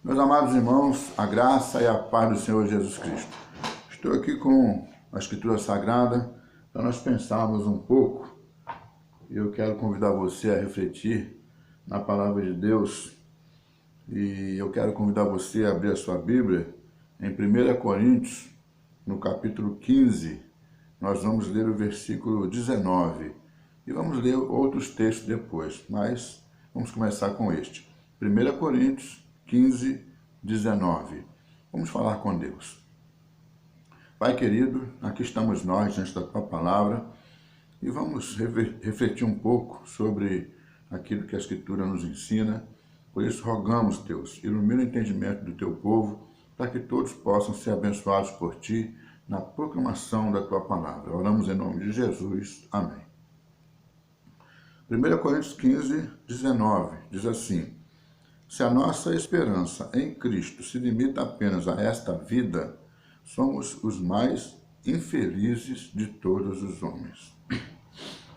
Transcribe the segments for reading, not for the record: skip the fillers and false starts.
Meus amados irmãos, a graça e a paz do Senhor Jesus Cristo. Estou aqui com a Escritura Sagrada para nós pensarmos um pouco e eu quero convidar você a refletir na Palavra de Deus e eu quero convidar você a abrir a sua Bíblia em 1 Coríntios, no capítulo 15, nós vamos ler o versículo 19 e vamos ler outros textos depois, mas vamos começar com este. 1 Coríntios 15, 19. Vamos falar com Deus. Pai querido, aqui estamos nós diante da Tua Palavra e vamos refletir um pouco sobre aquilo que a Escritura nos ensina. Por isso rogamos, Deus, ilumina o entendimento do Teu povo para que todos possam ser abençoados por Ti na proclamação da Tua Palavra. Oramos em nome de Jesus. Amém. 1 Coríntios 15, 19 diz assim: se a nossa esperança em Cristo se limita apenas a esta vida, somos os mais infelizes de todos os homens.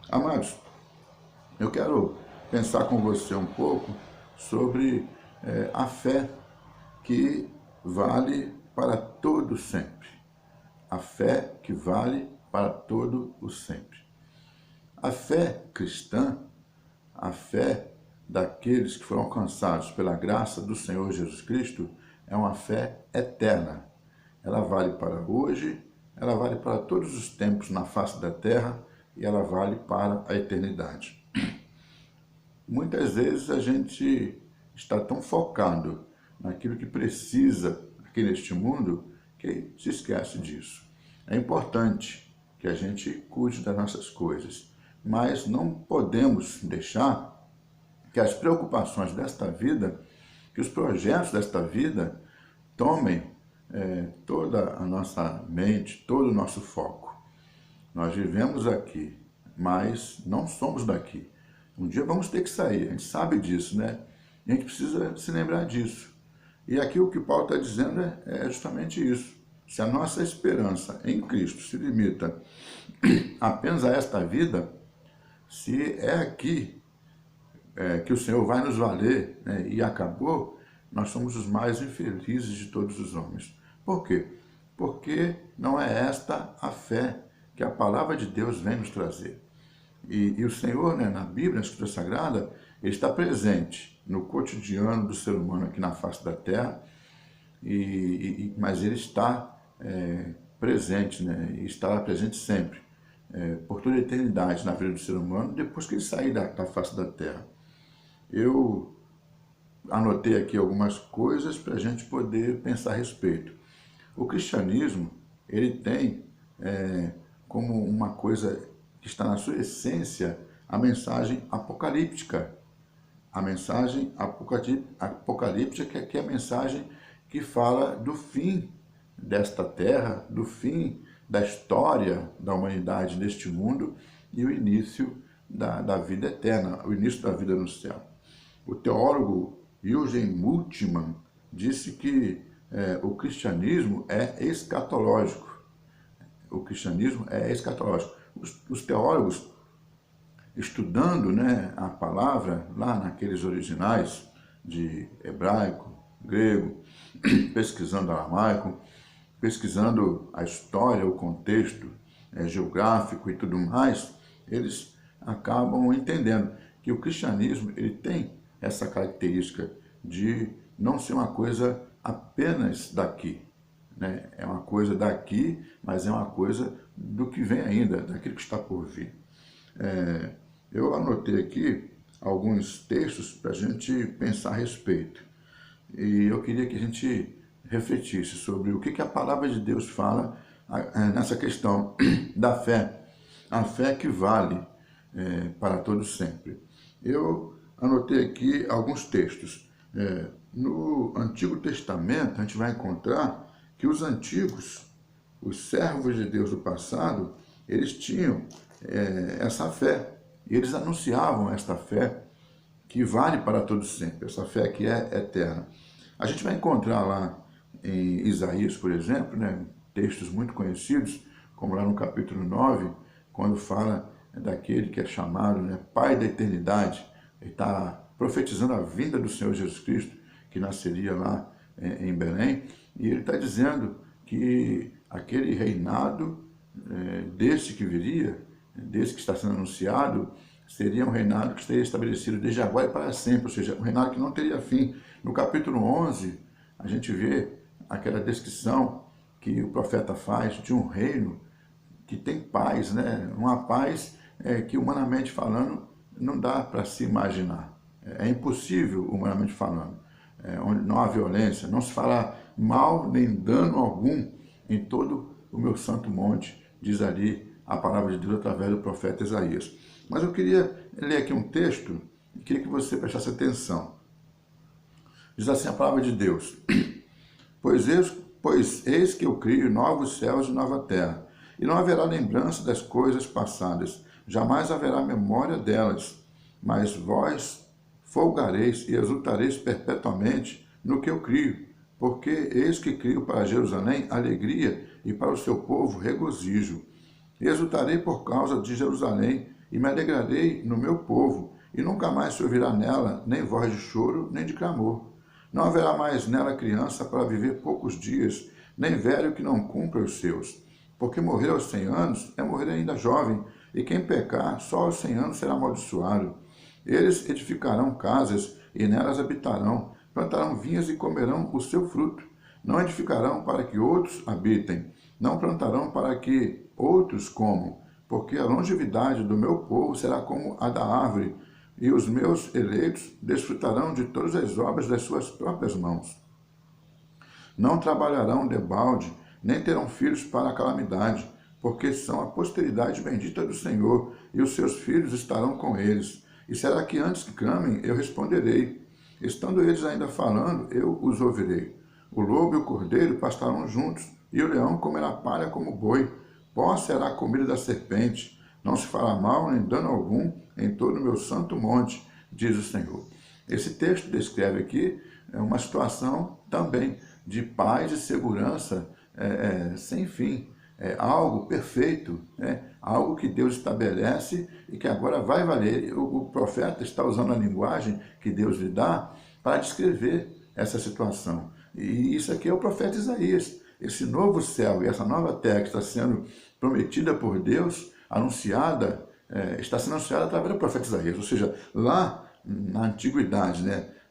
Amados, eu quero pensar com você um pouco sobre a fé que vale para todo sempre. A fé que vale para todo o sempre. A fé cristã, a fé daqueles que foram alcançados pela graça do Senhor Jesus Cristo, é uma fé eterna. Ela vale para hoje, ela vale para todos os tempos na face da terra e ela vale para a eternidade. Muitas vezes a gente está tão focado naquilo que precisa aqui neste mundo que se esquece disso. É importante que a gente cuide das nossas coisas, mas não podemos deixar que as preocupações desta vida, que os projetos desta vida tomem toda a nossa mente, todo o nosso foco. Nós vivemos aqui, mas não somos daqui. Um dia vamos ter que sair, a gente sabe disso, né? E a gente precisa se lembrar disso. E aqui o que Paulo está dizendo é justamente isso. Se a nossa esperança em Cristo se limita apenas a esta vida, se é aqui que o Senhor vai nos valer, né, e acabou, nós somos os mais infelizes de todos os homens. Por quê? Porque não é esta a fé que a palavra de Deus vem nos trazer. E o Senhor, né, na Bíblia, na Escritura Sagrada, ele está presente no cotidiano do ser humano aqui na face da terra, mas ele está presente, né, e estará presente sempre, por toda a eternidade na vida do ser humano, depois que ele sair da face da terra. Eu anotei aqui algumas coisas para a gente poder pensar a respeito. O cristianismo, ele tem como uma coisa que está na sua essência a mensagem apocalíptica. A mensagem apocalíptica que é a mensagem que fala do fim desta terra, do fim da história da humanidade neste mundo e o início da vida eterna, o início da vida no céu. O teólogo Eugene Bultmann disse que o cristianismo é escatológico. O cristianismo é escatológico. Os teólogos, estudando, né, a palavra lá naqueles originais de hebraico, grego, pesquisando aramaico, pesquisando a história, o contexto geográfico e tudo mais, eles acabam entendendo que o cristianismo ele tem essa característica de não ser uma coisa apenas daqui, né? É uma coisa daqui, mas é uma coisa do que vem ainda, daquilo que está por vir. Eu anotei aqui alguns textos para a gente pensar a respeito. E eu queria que a gente refletisse sobre o que a palavra de Deus fala nessa questão da fé. A fé que vale para todos sempre. Eu anotei aqui alguns textos. No Antigo Testamento, a gente vai encontrar que os antigos, os servos de Deus do passado, eles tinham essa fé. E eles anunciavam esta fé que vale para todos sempre, essa fé que é eterna. A gente vai encontrar lá em Isaías, por exemplo, né, textos muito conhecidos, como lá no capítulo 9, quando fala daquele que é chamado, né, Pai da Eternidade. Ele está profetizando a vinda do Senhor Jesus Cristo, que nasceria lá em Belém, e ele está dizendo que aquele reinado desse que viria, desse que está sendo anunciado, seria um reinado que estaria estabelecido desde agora e para sempre, ou seja, um reinado que não teria fim. No capítulo 11, a gente vê aquela descrição que o profeta faz de um reino que tem paz, né? Uma paz que, humanamente falando, não dá para se imaginar. É impossível, humanamente falando. Onde não há violência, não se fará mal nem dano algum em todo o meu santo monte, diz ali a palavra de Deus através do profeta Isaías. Mas eu queria ler aqui um texto e queria que você prestasse atenção. Diz assim a palavra de Deus: Pois eis que eu crio novos céus e nova terra, e não haverá lembrança das coisas passadas, jamais haverá memória delas. Mas vós folgareis e exultareis perpetuamente no que eu crio, porque eis que crio para Jerusalém alegria e para o seu povo regozijo. E exultarei por causa de Jerusalém, e me alegrarei no meu povo, e nunca mais se ouvirá nela nem voz de choro, nem de clamor. Não haverá mais nela criança para viver poucos dias, nem velho que não cumpra os seus. Porque morrer aos 100 anos é morrer ainda jovem, e quem pecar só aos 100 anos será amaldiçoado. Eles edificarão casas, e nelas habitarão, plantarão vinhas e comerão o seu fruto. Não edificarão para que outros habitem, não plantarão para que outros comam, porque a longevidade do meu povo será como a da árvore, e os meus eleitos desfrutarão de todas as obras das suas próprias mãos. Não trabalharão debalde, nem terão filhos para a calamidade, porque são a posteridade bendita do Senhor, e os seus filhos estarão com eles. E será que antes que clamem, eu responderei? Estando eles ainda falando, eu os ouvirei. O lobo e o cordeiro pastarão juntos, e o leão comerá palha como boi. Pó será a comida da serpente. Não se fará mal nem dano algum em todo o meu santo monte, diz o Senhor. Esse texto descreve aqui uma situação também de paz e segurança sem fim. É algo perfeito, algo que Deus estabelece e que agora vai valer. O profeta está usando a linguagem que Deus lhe dá para descrever essa situação. E isso aqui é o profeta Isaías. Esse novo céu e essa nova terra que está sendo prometida por Deus, anunciada, está sendo anunciada através do profeta Isaías. Ou seja, lá na antiguidade,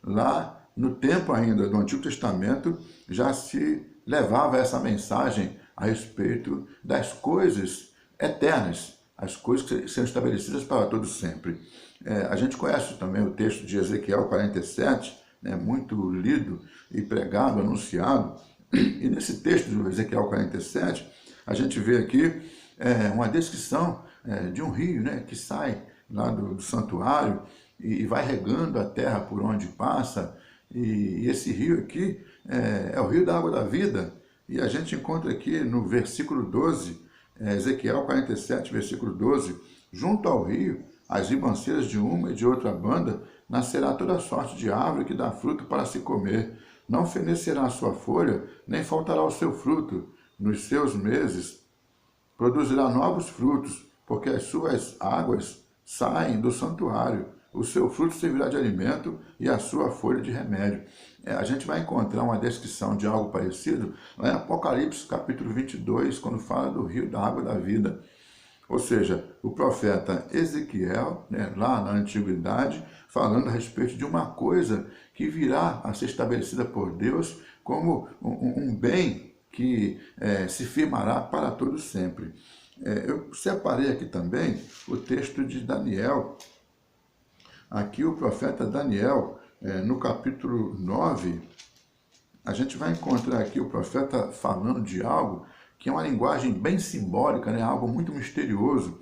lá no tempo ainda do Antigo Testamento, já se levava essa mensagem a respeito das coisas eternas, as coisas que serão estabelecidas para todos sempre. A gente conhece também o texto de Ezequiel 47, muito lido e pregado, anunciado. E nesse texto de Ezequiel 47, a gente vê aqui uma descrição de um rio que sai lá do santuário e vai regando a terra por onde passa. E esse rio aqui é o rio da água da vida. E a gente encontra aqui no versículo 12, Ezequiel 47, versículo 12, junto ao rio, as ribanceiras de uma e de outra banda, nascerá toda sorte de árvore que dá fruto para se comer. Não fenecerá a sua folha, nem faltará o seu fruto. Nos seus meses produzirá novos frutos, porque as suas águas saem do santuário. O seu fruto servirá de alimento e a sua folha de remédio. A gente vai encontrar uma descrição de algo parecido lá em Apocalipse, capítulo 22, quando fala do rio da água da vida. Ou seja, o profeta Ezequiel, lá na antiguidade, falando a respeito de uma coisa que virá a ser estabelecida por Deus como um bem que se firmará para todo sempre. Eu separei aqui também o texto de Daniel. Aqui o profeta Daniel, no capítulo 9, a gente vai encontrar aqui o profeta falando de algo que é uma linguagem bem simbólica, algo muito misterioso.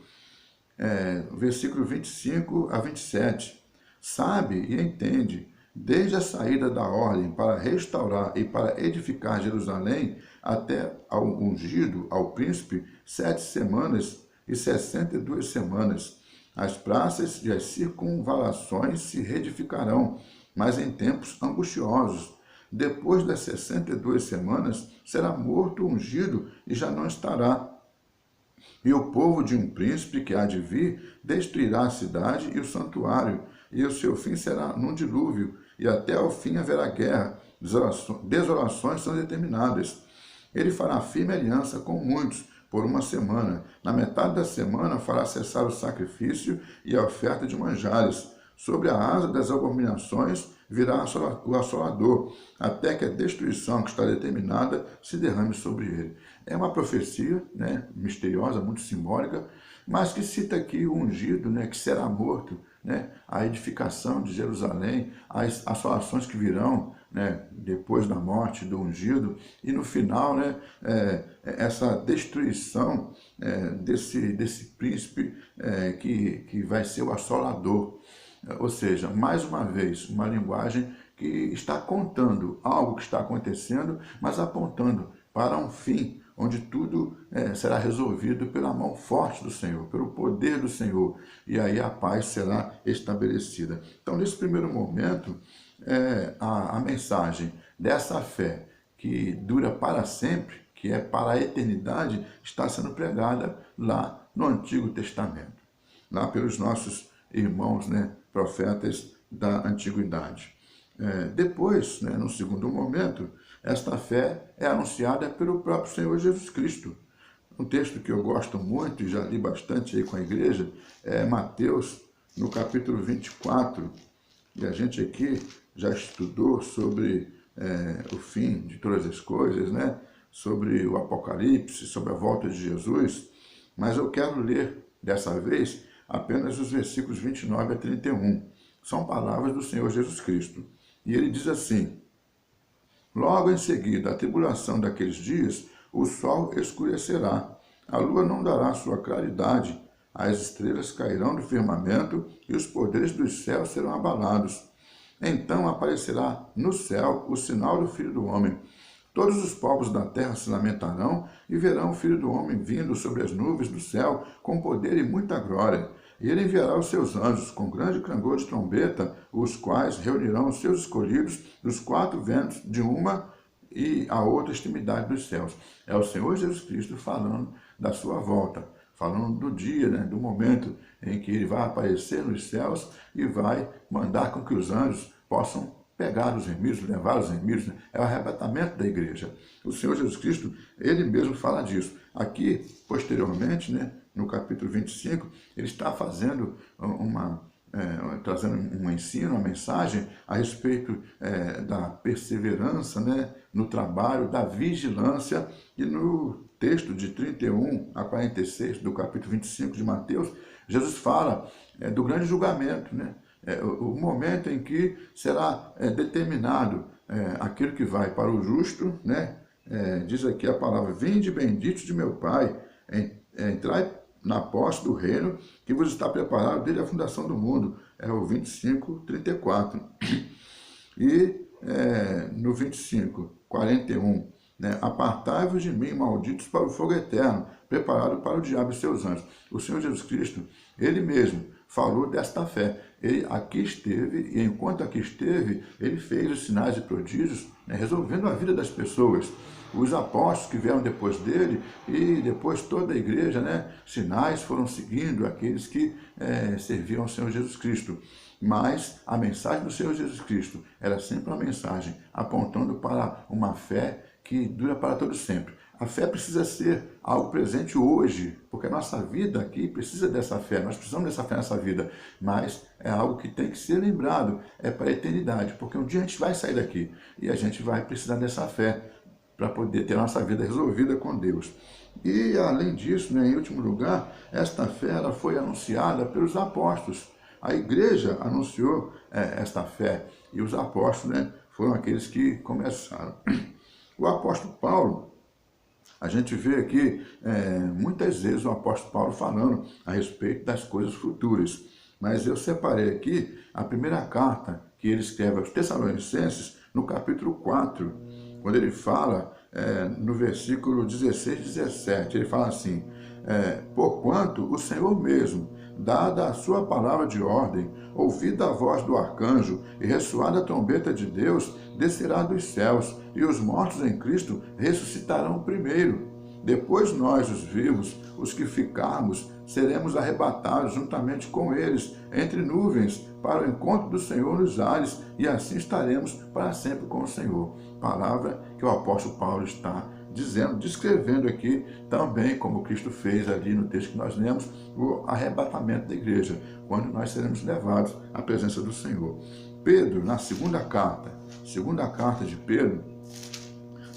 Versículo 25 a 27. Sabe e entende, desde a saída da ordem para restaurar e para edificar Jerusalém, até ao ungido, ao príncipe, 7 semanas e 62 semanas. As praças e as circunvalações se reedificarão, mas em tempos angustiosos. Depois das 62 semanas, será morto o ungido e já não estará. E o povo de um príncipe que há de vir destruirá a cidade e o santuário, e o seu fim será num dilúvio, e até ao fim haverá guerra. desolações são determinadas. Ele fará firme aliança com muitos por uma semana. Na metade da semana fará cessar o sacrifício e a oferta de manjares. Sobre a asa das abominações virá o assolador, até que a destruição que está determinada se derrame sobre ele. É uma profecia, né, misteriosa, muito simbólica, mas que cita aqui o ungido, né, que será morto, né, a edificação de Jerusalém, as assolações que virão, né, depois da morte do ungido, e no final, né, essa destruição desse príncipe que vai ser o assolador. Ou seja, mais uma vez, uma linguagem que está contando algo que está acontecendo, mas apontando para um fim, onde tudo será resolvido pela mão forte do Senhor, pelo poder do Senhor, e aí a paz será estabelecida. Então, nesse primeiro momento, a mensagem dessa fé que dura para sempre, que é para a eternidade, está sendo pregada lá no Antigo Testamento, lá pelos nossos irmãos, né, profetas da antiguidade. Depois, né, no segundo momento, esta fé é anunciada pelo próprio Senhor Jesus Cristo. Um texto que eu gosto muito e já li bastante aí com a igreja é Mateus, no capítulo 24. E a gente aqui já estudou sobre o fim de todas as coisas, né? Sobre o Apocalipse, sobre a volta de Jesus. Mas eu quero ler, dessa vez, apenas os versículos 29 a 31. São palavras do Senhor Jesus Cristo. E ele diz assim: logo em seguida, a tribulação daqueles dias, o sol escurecerá, a lua não dará sua claridade, as estrelas cairão do firmamento e os poderes dos céus serão abalados. Então aparecerá no céu o sinal do Filho do Homem. Todos os povos da terra se lamentarão e verão o Filho do Homem vindo sobre as nuvens do céu com poder e muita glória. E ele enviará os seus anjos com grande clangor de trombeta, os quais reunirão os seus escolhidos dos quatro ventos de uma e a outra extremidade dos céus. É o Senhor Jesus Cristo falando da sua volta, falando do dia, né, do momento em que ele vai aparecer nos céus e vai mandar com que os anjos possam pegar os remidos, levar os remidos, né? É o arrebatamento da igreja. O Senhor Jesus Cristo, ele mesmo fala disso. Aqui, posteriormente, né, no capítulo 25, ele está fazendo trazendo um ensino, uma mensagem a respeito da perseverança, né, no trabalho, da vigilância, e no texto de 31 a 46 do capítulo 25 de Mateus, Jesus fala do grande julgamento, né? O momento em que será determinado aquilo que vai para o justo, né? Diz aqui a palavra: vinde benditos de meu Pai, entrai na posse do reino que vos está preparado desde a fundação do mundo. É o 25, 34. E no 25, 41, né? Apartai-vos de mim, malditos, para o fogo eterno, preparado para o diabo e seus anjos. O Senhor Jesus Cristo, ele mesmo falou desta fé. Ele aqui esteve, e enquanto aqui esteve, ele fez os sinais e prodígios, né, resolvendo a vida das pessoas. Os apóstolos que vieram depois dele, e depois toda a igreja, né, sinais foram seguindo aqueles que serviam ao Senhor Jesus Cristo. Mas a mensagem do Senhor Jesus Cristo era sempre uma mensagem apontando para uma fé que dura para todo sempre. A fé precisa ser algo presente hoje, porque a nossa vida aqui precisa dessa fé, nós precisamos dessa fé nessa vida, mas é algo que tem que ser lembrado, é para a eternidade, porque um dia a gente vai sair daqui e a gente vai precisar dessa fé para poder ter a nossa vida resolvida com Deus. E além disso, né, em último lugar, esta fé ela foi anunciada pelos apóstolos. A igreja anunciou esta fé e os apóstolos, né, foram aqueles que começaram. O apóstolo Paulo, a gente vê aqui muitas vezes o apóstolo Paulo falando a respeito das coisas futuras. Mas eu separei aqui a primeira carta que ele escreve aos Tessalonicenses, no capítulo 4, quando ele fala no versículo 16 e 17, ele fala assim: porquanto o Senhor mesmo, dada a sua palavra de ordem, ouvida a voz do arcanjo e ressoada a trombeta de Deus, descerá dos céus, e os mortos em Cristo ressuscitarão primeiro. Depois nós, os vivos, os que ficarmos, seremos arrebatados juntamente com eles entre nuvens para o encontro do Senhor nos ares, e assim estaremos para sempre com o Senhor. Palavra que o apóstolo Paulo está dizendo, descrevendo aqui também, como Cristo fez ali no texto que nós lemos, o arrebatamento da igreja, quando nós seremos levados à presença do Senhor. Pedro, na segunda carta de Pedro,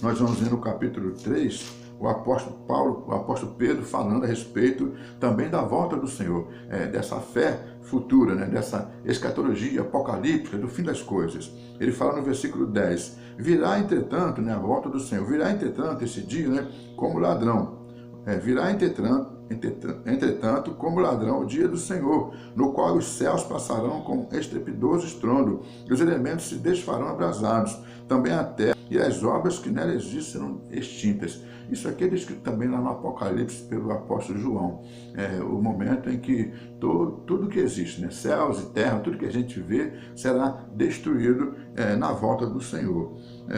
nós vamos ver no capítulo 3, o apóstolo Pedro falando a respeito também da volta do Senhor, dessa fé futura, né, dessa escatologia apocalíptica do fim das coisas. Ele fala no versículo 10, virá entretanto, né, a volta do Senhor, virá entretanto esse dia, né, como ladrão, virá entretanto como ladrão o dia do Senhor, no qual os céus passarão com estrepitoso estrondo, e os elementos se desfarão abrasados, também a terra e as obras que nela existem serão extintas. Isso aqui é descrito também lá no Apocalipse pelo apóstolo João. O momento em que tudo que existe, né, céus e terra, tudo que a gente vê, será destruído na volta do Senhor.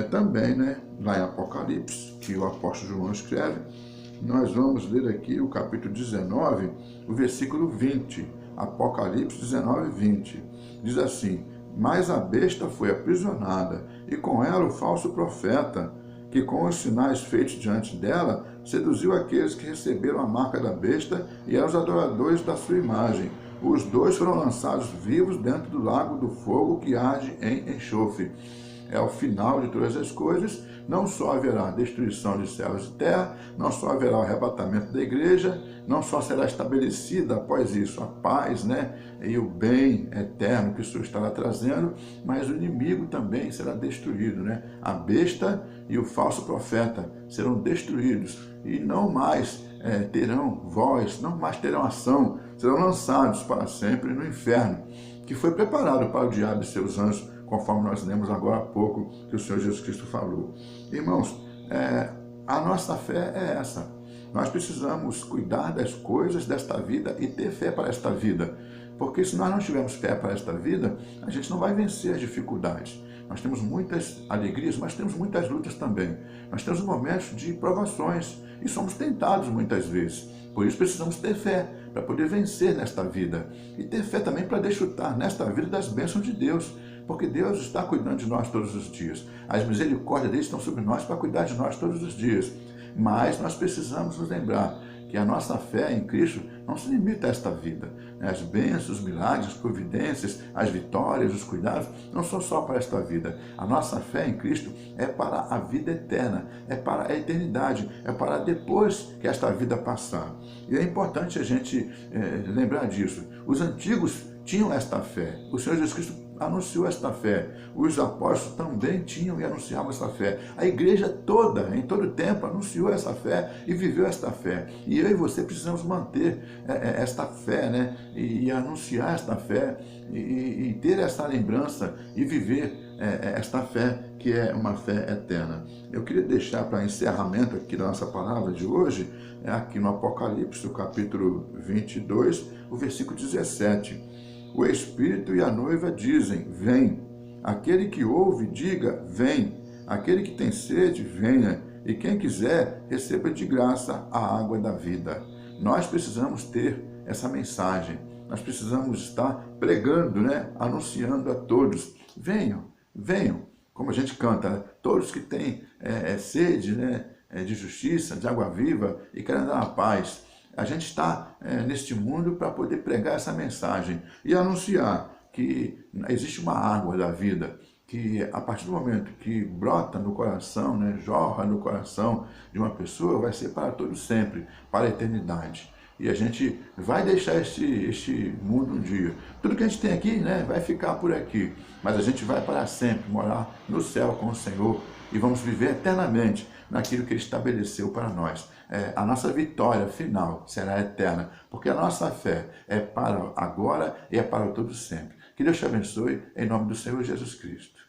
Também, né, lá em Apocalipse, que o apóstolo João escreve, nós vamos ler aqui o capítulo 19, o versículo 20. Apocalipse 19, 20. Diz assim, mas a besta foi aprisionada, e com ela o falso profeta, que com os sinais feitos diante dela, seduziu aqueles que receberam a marca da besta e eram os adoradores da sua imagem. Os dois foram lançados vivos dentro do lago do fogo que arde em enxofre. É o final de todas as coisas, não só haverá destruição de céus e terra, não só haverá o arrebatamento da igreja, não só será estabelecida após isso a paz, né, e o bem eterno que o Senhor estará trazendo, mas o inimigo também será destruído, né? A besta e o falso profeta serão destruídos e não mais terão voz, não mais terão ação, serão lançados para sempre no inferno, que foi preparado para o diabo e seus anjos, conforme nós lemos agora há pouco que o Senhor Jesus Cristo falou. Irmãos, a nossa fé é essa. Nós precisamos cuidar das coisas desta vida e ter fé para esta vida. Porque se nós não tivermos fé para esta vida, a gente não vai vencer as dificuldades. Nós temos muitas alegrias, mas temos muitas lutas também. Nós temos momentos de provações e somos tentados muitas vezes. Por isso precisamos ter fé para poder vencer nesta vida. E ter fé também para desfrutar nesta vida das bênçãos de Deus. Porque Deus está cuidando de nós todos os dias. As misericórdias dele estão sobre nós para cuidar de nós todos os dias. Mas nós precisamos nos lembrar que a nossa fé em Cristo não se limita a esta vida. As bênçãos, os milagres, as providências, as vitórias, os cuidados, não são só para esta vida. A nossa fé em Cristo é para a vida eterna, é para a eternidade, é para depois que esta vida passar. E é importante a gente lembrar disso. Os antigos tinham esta fé. O Senhor Jesus Cristo anunciou esta fé. Os apóstolos também tinham e anunciavam esta fé. A igreja toda, em todo o tempo, anunciou essa fé e viveu esta fé. E eu e você precisamos manter esta fé, né? E anunciar esta fé e ter essa lembrança e viver esta fé que é uma fé eterna. Eu queria deixar para encerramento aqui da nossa palavra de hoje, aqui no Apocalipse, o capítulo 22, o versículo 17. O Espírito e a noiva dizem, vem. Aquele que ouve, diga, vem. Aquele que tem sede, venha. E quem quiser, receba de graça a água da vida. Nós precisamos ter essa mensagem. Nós precisamos estar pregando, né? Anunciando a todos. Venham, venham. Como a gente canta, né? Todos que têm sede, né? De justiça, de água viva e querem dar a paz. A gente está neste mundo para poder pregar essa mensagem e anunciar que existe uma água da vida, que a partir do momento que brota no coração, né, jorra no coração de uma pessoa, vai ser para todo sempre, para a eternidade. E a gente vai deixar este mundo um dia. Tudo que a gente tem aqui, né, vai ficar por aqui, mas a gente vai para sempre morar no céu com o Senhor e vamos viver eternamente naquilo que Ele estabeleceu para nós. A nossa vitória final será eterna, porque a nossa fé é para agora e é para todo sempre. Que Deus te abençoe, em nome do Senhor Jesus Cristo.